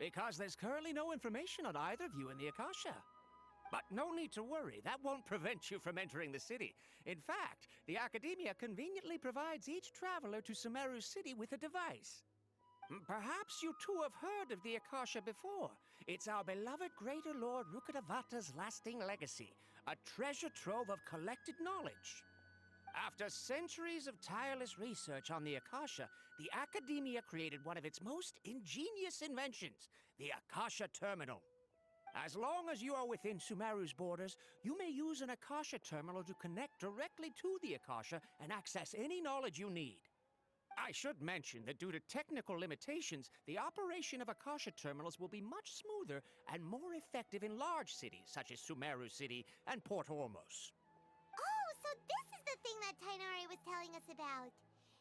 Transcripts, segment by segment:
because there's currently no information on either of you in the Akasha. But no need to worry, that won't prevent you from entering the city. In fact, the Academia conveniently provides each traveler to Sumeru City with a device. Perhaps you too have heard of the Akasha before. It's our beloved Greater Lord Rukkhadevata's lasting legacy, a treasure trove of collected knowledge. After centuries of tireless research on the Akasha, the Academia created one of its most ingenious inventions, the Akasha Terminal. As long as you are within Sumeru's borders, you may use an Akasha terminal to connect directly to the Akasha and access any knowledge you need. I should mention that due to technical limitations, the operation of Akasha terminals will be much smoother and more effective in large cities such as Sumeru City and Port Ormos. Oh, so this is the thing that Tainari was telling us about.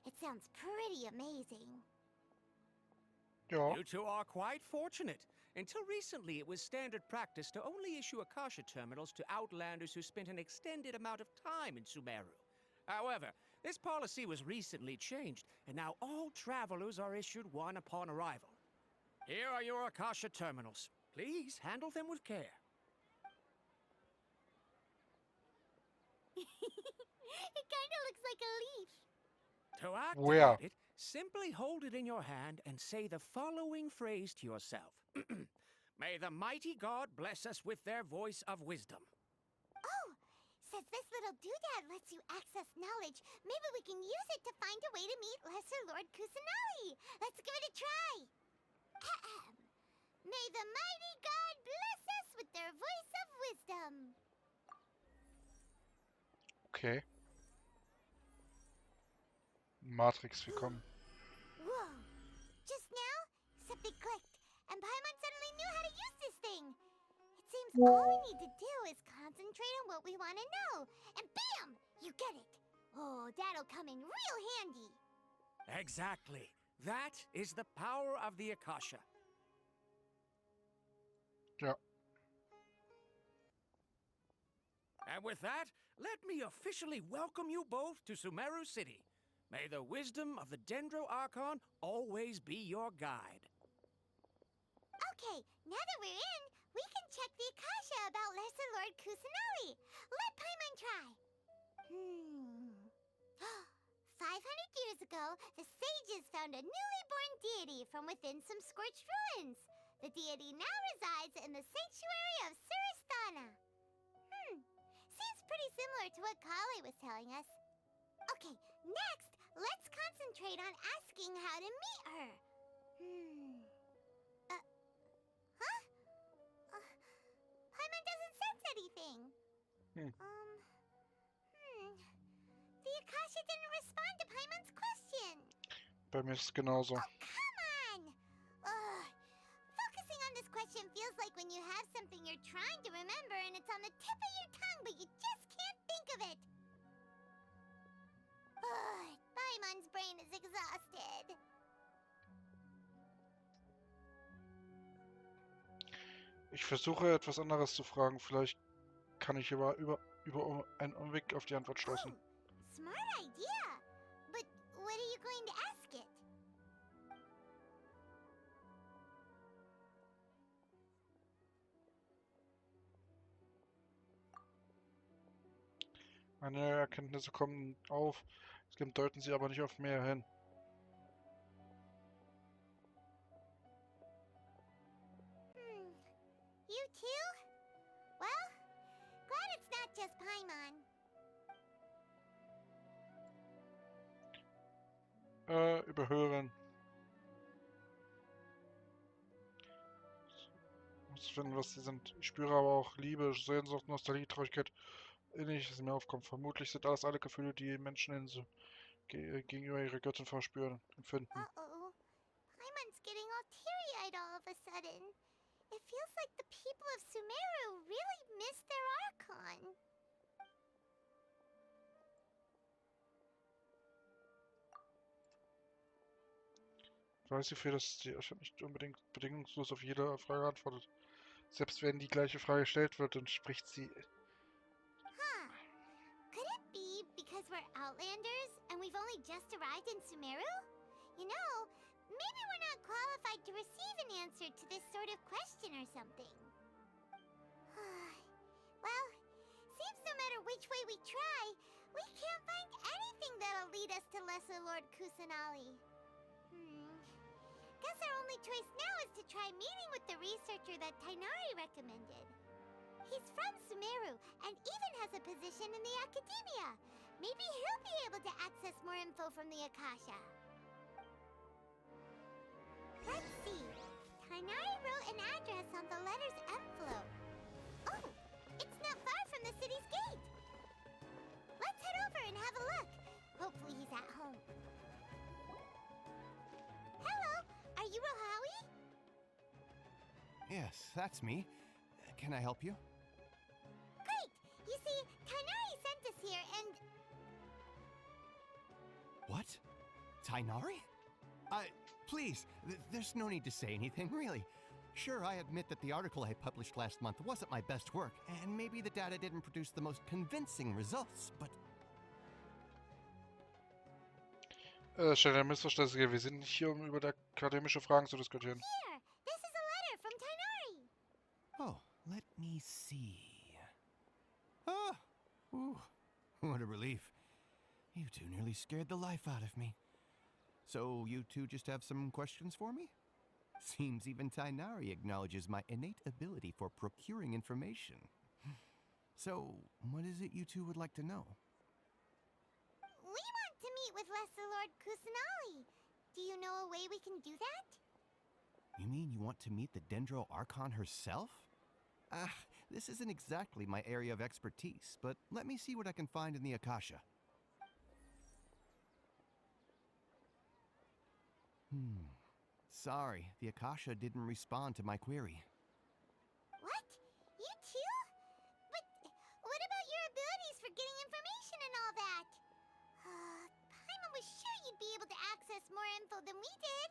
It sounds pretty amazing. Ja. You two are quite fortunate. Until recently, it was standard practice to only issue Akasha terminals to outlanders who spent an extended amount of time in Sumeru. However, this policy was recently changed, and now all travelers are issued one upon arrival. Here are your Akasha terminals. Please handle them with care. It kinda looks like a leaf. To activate Where? it, simply hold it in your hand and say the following phrase to yourself. May the mighty God bless us with their voice of wisdom. Oh, says this little doodad lets you access knowledge. Maybe we can use it to find a way to meet Lesser Lord Kusanali. Let's give it a try. Ahem. May the mighty God bless us with their voice of wisdom. Okay. Matrix, willkommen. Whoa. Just now, something clicked, and Paimon suddenly knew how to use this thing. It seems all we need to do is concentrate on what we want to know, and bam! You get it. Oh, that'll come in real handy. Exactly. That is the power of the Akasha. Ja. And with that, let me officially welcome you both to Sumeru City. May the wisdom of the Dendro Archon always be your guide. Okay, now that we're in, we can check the Akasha about Lesser Lord Kusanali. Let Paimon try. 500 years ago, the sages found a newly born deity from within some scorched ruins. The deity now resides in the sanctuary of Suristana. Seems pretty similar to what Kali was telling us. Okay, next, let's concentrate on asking how to meet her. Paimon doesn't sense anything. The Akasha didn't respond to Paimon's question. Bei mir ist es genauso. Oh, come on! Focusing on this question feels like when you have something you're trying to remember and it's on the tip of your tongue, but you just can't think of it. Paimon's brain is exhausted. Ich versuche etwas anderes zu fragen. Vielleicht kann ich über einen Umweg auf die Antwort stoßen. Oh, smart idea. But what are you going to ask it? Meine Erkenntnisse kommen auf, deuten sie aber nicht auf mehr hin. You too? Well, glad it's not just Paimon. Überhören. Muss finden, was sie sind. Ich spüre aber auch Liebe, Sehnsucht, Nostalgie, Traurigkeit. Ähnliches mir aufkommt. Vermutlich sind das alle Gefühle, die Menschen gegenüber ihrer Göttin verspüren, empfinden. Uh-oh. Paimon's getting all teary-eyed all of a sudden. It feels like the people of Sumeru really miss their Archon. Ich weiß hierfür, dass die Asche nicht unbedingt bedingungslos auf jede Frage antwortet. Selbst wenn die gleiche Frage gestellt wird, dann spricht sie. Huh. Could it be because we're Outlanders and we've only just arrived in Sumeru? You know, maybe we're not qualified to receive an answer to this sort of question or something. Well, seems no matter which way we try, we can't find anything that'll lead us to Lesser Lord Kusanali. Guess our only choice now is to try meeting with the researcher that Tainari recommended. He's from Sumeru and even has a position in the Academia. Maybe he'll be able to access more info from the Akasha. Let's see. Tainari wrote an address on the letter's envelope. Oh, it's not far from the city's gate. Let's head over and have a look. Hopefully he's at home. Hello, are you Rohawi? Yes, that's me. Can I help you? Great! You see, Tainari sent us here and... What? Tainari? Please, there's no need to say anything, really. Sure, I admit that the article I published last month wasn't my best work, and maybe the data didn't produce the most convincing results, but... Stell dir Missverständnis, wir sind nicht hier, um über akademische Fragen zu diskutieren. Here, this is a letter from Tainari. Oh, let me see. Ah! Ooh, what a relief. You two nearly scared the life out of me. So, you two just have some questions for me? Seems even Tainari acknowledges my innate ability for procuring information. So, what is it you two would like to know? We want to meet with Lesser Lord Kusanali. Do you know a way we can do that? You mean you want to meet the Dendro Archon herself? This isn't exactly my area of expertise, but let me see what I can find in the Akasha. Sorry, the Akasha didn't respond to my query. What? You too? But what about your abilities for getting information and all that? Paimon was sure you'd be able to access more info than we did.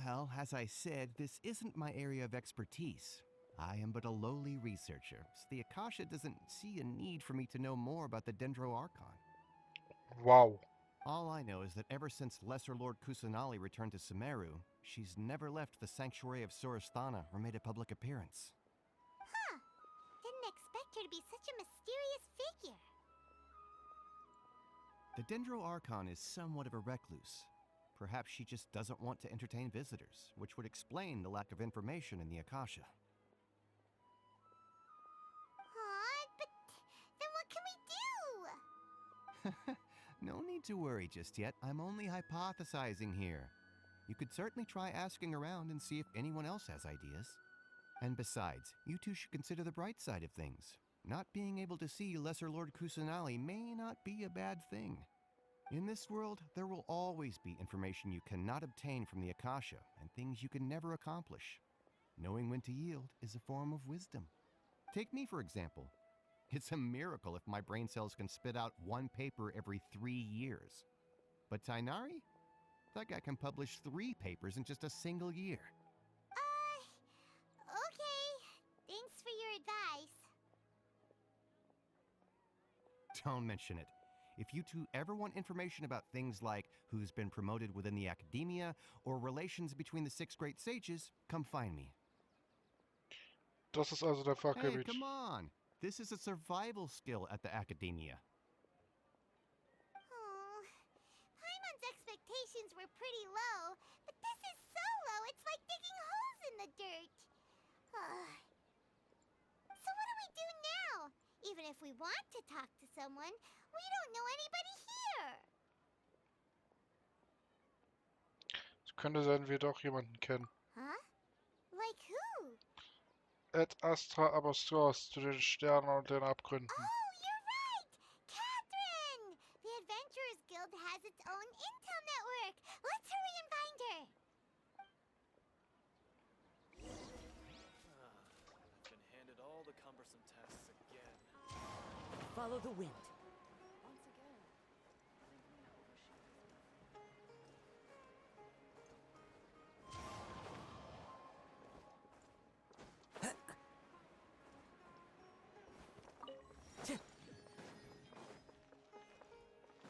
Well, as I said, this isn't my area of expertise. I am but a lowly researcher, so the Akasha doesn't see a need for me to know more about the Dendro Archon. Wow. All I know is that ever since Lesser Lord Kusanali returned to Sumeru, she's never left the sanctuary of Sorasthana or made a public appearance. Huh. Didn't expect her to be such a mysterious figure. The Dendro Archon is somewhat of a recluse. Perhaps she just doesn't want to entertain visitors, which would explain the lack of information in the Akasha. Aw, but then what can we do? No need to worry just yet. I'm only hypothesizing here. You could certainly try asking around and see if anyone else has ideas. And besides, you two should consider the bright side of things. Not being able to see Lesser Lord Kusanali may not be a bad thing. In this world, there will always be information you cannot obtain from the Akasha and things you can never accomplish. Knowing when to yield is a form of wisdom. Take me, for example. It's a miracle if my brain cells can spit out one paper every 3 years. But Tainari? That guy can publish 3 papers in just a single year. Okay. Thanks for your advice. Don't mention it. If you two ever want information about things like who's been promoted within the Academia or relations between the 6 great sages, come find me. Das ist also der Hey, Fachgebiet. come on! This is a survival skill at the Academia. Paimon's expectations were pretty low, but this is so low it's like digging holes in the dirt. So what do we do now? Even if we want to talk to someone, we don't know anybody here. Es könnte sein, wir doch jemanden kennen. Huh? Like who? Et Astra Abastros zu den Sternen und den Abgründen. Oh, you're right! Catherine! The Adventurers Guild has its own intel network. Let's hurry and find her. I've been handed all the cumbersome tasks again. Follow the wind. Once again, I think we overshoot.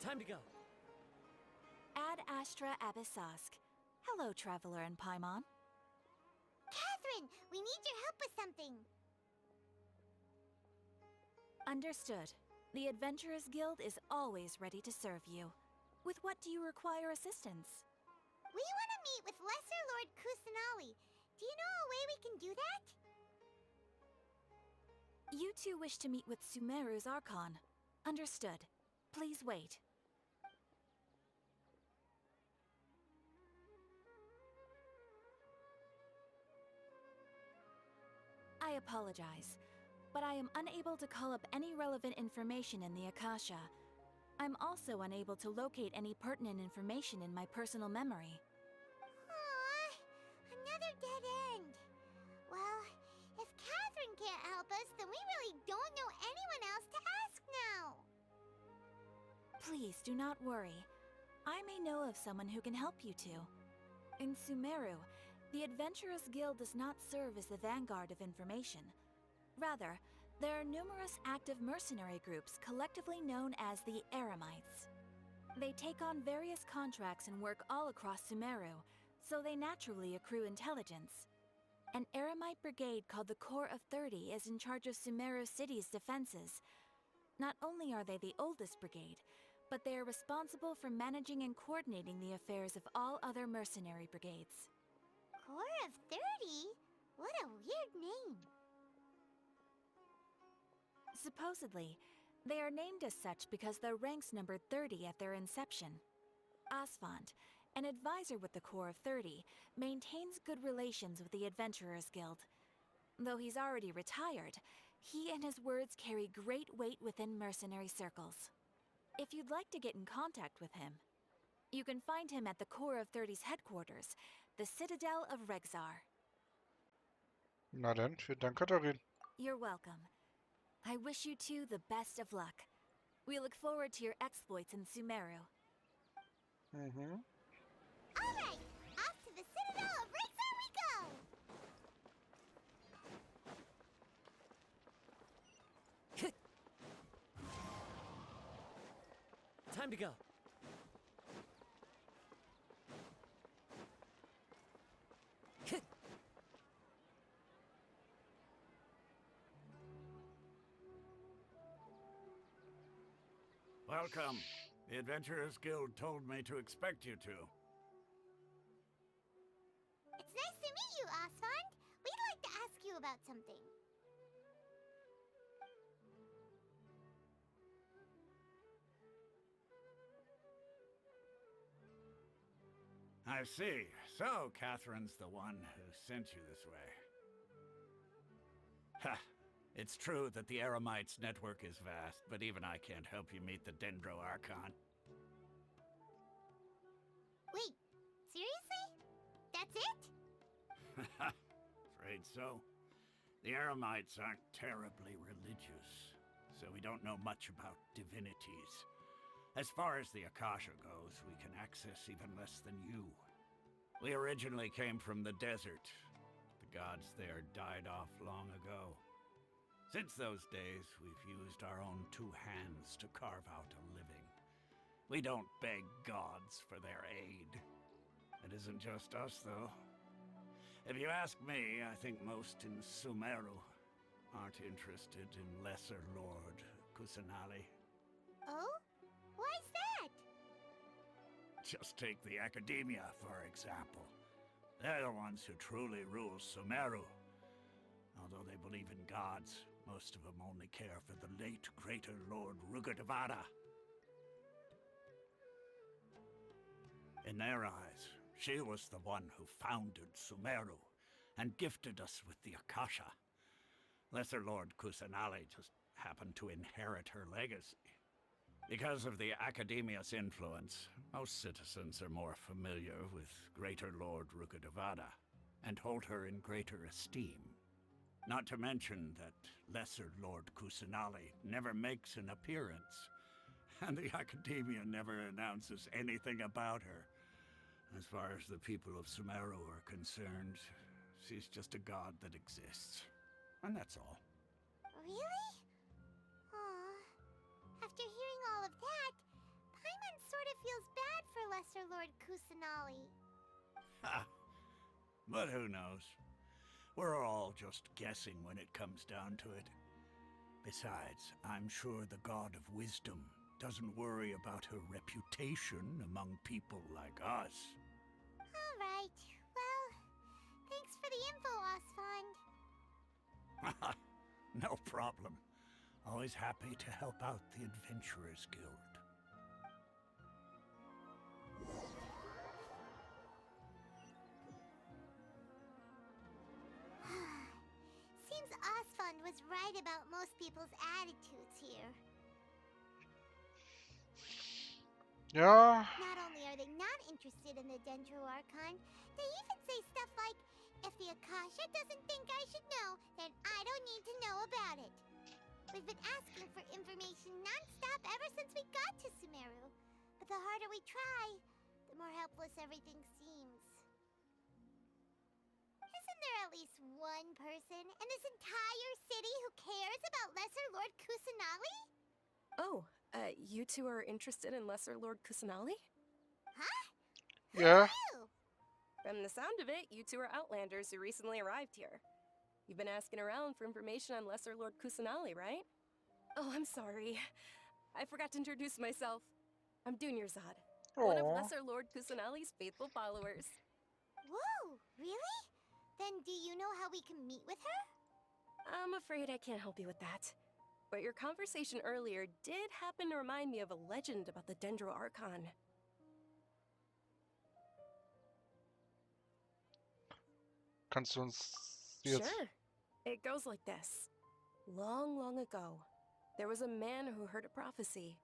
Time to go. Ad Astra Abyssask. Hello, Traveler and Paimon. Catherine! We need your help with something! Understood. The Adventurers Guild is always ready to serve you. With what do you require assistance? We want to meet with Lesser Lord Kusanali. Do you know a way we can do that? You two wish to meet with Sumeru's Archon. Understood. Please wait. I apologize, but I am unable to call up any relevant information in the Akasha. I'm also unable to locate any pertinent information in my personal memory. Aww, another dead end. Well, if Catherine can't help us, then we really don't know anyone else to ask now. Please do not worry. I may know of someone who can help you two. In Sumeru, the Adventurers Guild does not serve as the vanguard of information. Rather, there are numerous active mercenary groups collectively known as the Eremites. They take on various contracts and work all across Sumeru, so they naturally accrue intelligence. An Eremite brigade called the Corps of 30 is in charge of Sumeru City's defenses. Not only are they the oldest brigade, but they are responsible for managing and coordinating the affairs of all other mercenary brigades. Corps of 30? What a weird name. Supposedly, they are named as such because their ranks numbered 30 at their inception. Asfand, an advisor with the Corps of 30, maintains good relations with the Adventurers Guild. Though he's already retired, he and his words carry great weight within mercenary circles. If you'd like to get in contact with him, you can find him at the Corps of 30's headquarters, the Citadel of Rexar. Na dann, vielen Dank, Katharin. You're welcome. I wish you two the best of luck. We look forward to your exploits in Sumeru. Mhm. All right, off to the Citadel of Rexar we go! Time to go. Welcome. The Adventurers Guild told me to expect you two. It's nice to meet you, Asfand. We'd like to ask you about something. I see. So, Catherine's the one who sent you this way. Ha! It's true that the Eremites' network is vast, but even I can't help you meet the Dendro Archon. Wait, seriously? That's it? Afraid so. The Eremites aren't terribly religious, so we don't know much about divinities. As far as the Akasha goes, we can access even less than you. We originally came from the desert. The gods there died off long ago. Since those days, we've used our own two hands to carve out a living. We don't beg gods for their aid. It isn't just us, though. If you ask me, I think most in Sumeru aren't interested in Lesser Lord Kusanali. Oh? Why's that? Just take the Academia, for example. They're the ones who truly rule Sumeru. Although they believe in gods, most of them only care for the late Greater Lord Rugadavada. In their eyes, she was the one who founded Sumeru and gifted us with the Akasha. Lesser Lord Kusanali just happened to inherit her legacy. Because of the Academia's influence, most citizens are more familiar with Greater Lord Rugadavada and hold her in greater esteem. Not to mention that Lesser Lord Kusanali never makes an appearance, and the Academia never announces anything about her. As far as the people of Sumeru are concerned, she's just a god that exists. And that's all. Really? Aw. After hearing all of that, Paimon sort of feels bad for Lesser Lord Kusanali. Ha! But who knows? We're all just guessing when it comes down to it. Besides, I'm sure the God of Wisdom doesn't worry about her reputation among people like us. All right. Well, thanks for the info, Osfond. No problem. Always happy to help out the Adventurers Guild. Seems Osfond was right about most people's attitudes here. Ja, Not only are they not interested in the Dendro Archon, they even say stuff like, if the Akasha doesn't think I should know, then I don't need to know about it. We've been asking for information non-stop ever since we got to Sumeru. But the harder we try, the more helpless everything seems. Isn't there at least one person in this entire city who cares about Lesser Lord Kusanali? Oh, you two are interested in Lesser Lord Kusanali? Huh? ja. Ew. From the sound of it, you two are Outlanders who recently arrived here. You've been asking around for information on Lesser Lord Kusanali, right? Oh, I'm sorry. I forgot to introduce myself. I'm Dunyarzad, one of Aw. Lesser Lord Kusanali's faithful followers. Whoa, really? Then do you know how we can meet with her? I'm afraid I can't help you with that. But your conversation earlier did happen to remind me of a legend about the Dendro Archon. Kannst du uns jetzt... Sure. It goes like this. Long, long ago, there was a man who heard a prophecy.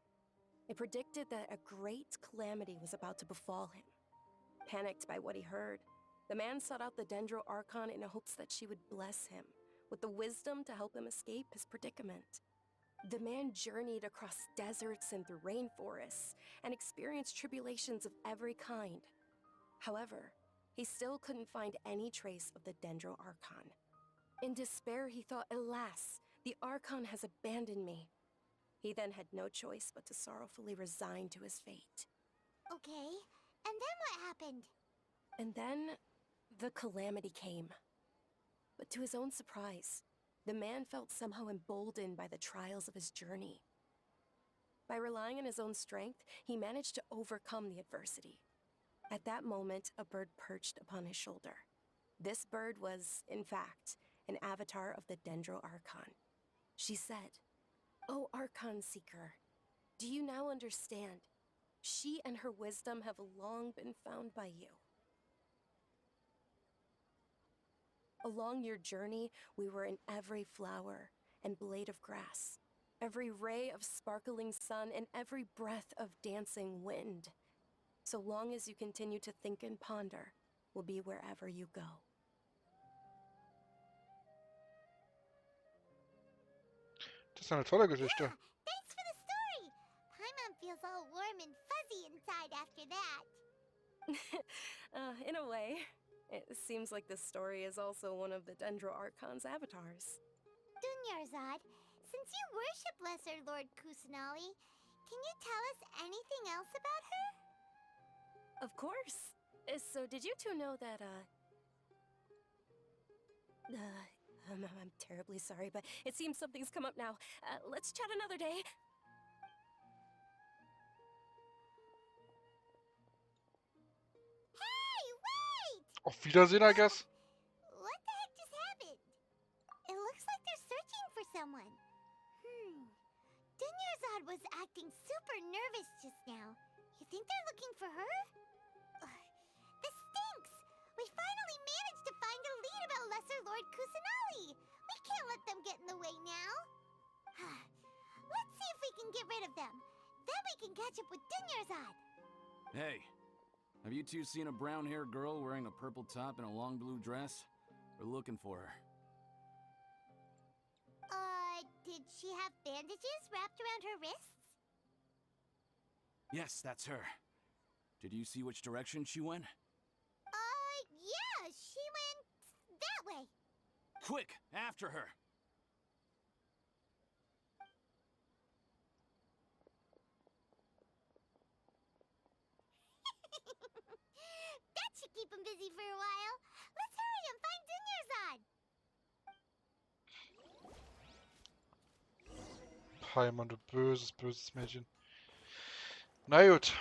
It predicted that a great calamity was about to befall him. Panicked by what he heard, the man sought out the Dendro Archon in hopes that she would bless him with the wisdom to help him escape his predicament. The man journeyed across deserts and through rainforests and experienced tribulations of every kind. However, he still couldn't find any trace of the Dendro Archon. In despair, he thought, alas, the Archon has abandoned me. He then had no choice but to sorrowfully resign to his fate. Okay, and then what happened? And then, the calamity came. But to his own surprise, the man felt somehow emboldened by the trials of his journey. By relying on his own strength, he managed to overcome the adversity. At that moment, a bird perched upon his shoulder. This bird was, in fact, an avatar of the Dendro Archon. She said, "O Archon Seeker, do you now understand? She and her wisdom have long been found by you. Along your journey, we were in every flower and blade of grass, every ray of sparkling sun, and every breath of dancing wind. So long as you continue to think and ponder, we'll be wherever you go." Das ist eine tolle Geschichte. Thanks for the story! Paimon feels all warm and fuzzy inside after that. In a way, it seems like this story is also one of the Dendro Archon's avatars. Dunyarzad, since you worship Lesser Lord Kusanali, can you tell us anything else about her? Of course. So did you two know that, I'm terribly sorry, but it seems something's come up now. Let's chat another day. Hey, wait! Auf Wiedersehen, I guess. What the heck just happened? It looks like they're searching for someone. Dunyarzad was acting super nervous just now. You think they're looking for her? Ugh, this stinks! We finally managed to find a lead about Lesser Lord Kusanali! We can't let them get in the way now! Let's see if we can get rid of them. Then we can catch up with Dunyarzad! Hey, have you two seen a brown-haired girl wearing a purple top and a long blue dress? We're looking for her. Did she have bandages wrapped around her wrists? Yes, that's her. Did you see which direction she went? Yeah, she went that way. Quick, after her! That should keep him busy for a while. Let's hurry and find Dunyarzad. Heimann, du böses, böses Mädchen. Na gut.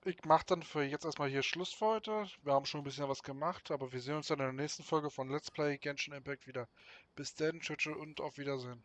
Ich mach dann für jetzt erstmal hier Schluss für heute. Wir haben schon ein bisschen was gemacht, aber wir sehen uns dann in der nächsten Folge von Let's Play Genshin Impact wieder. Bis dann, tschüss und auf Wiedersehen.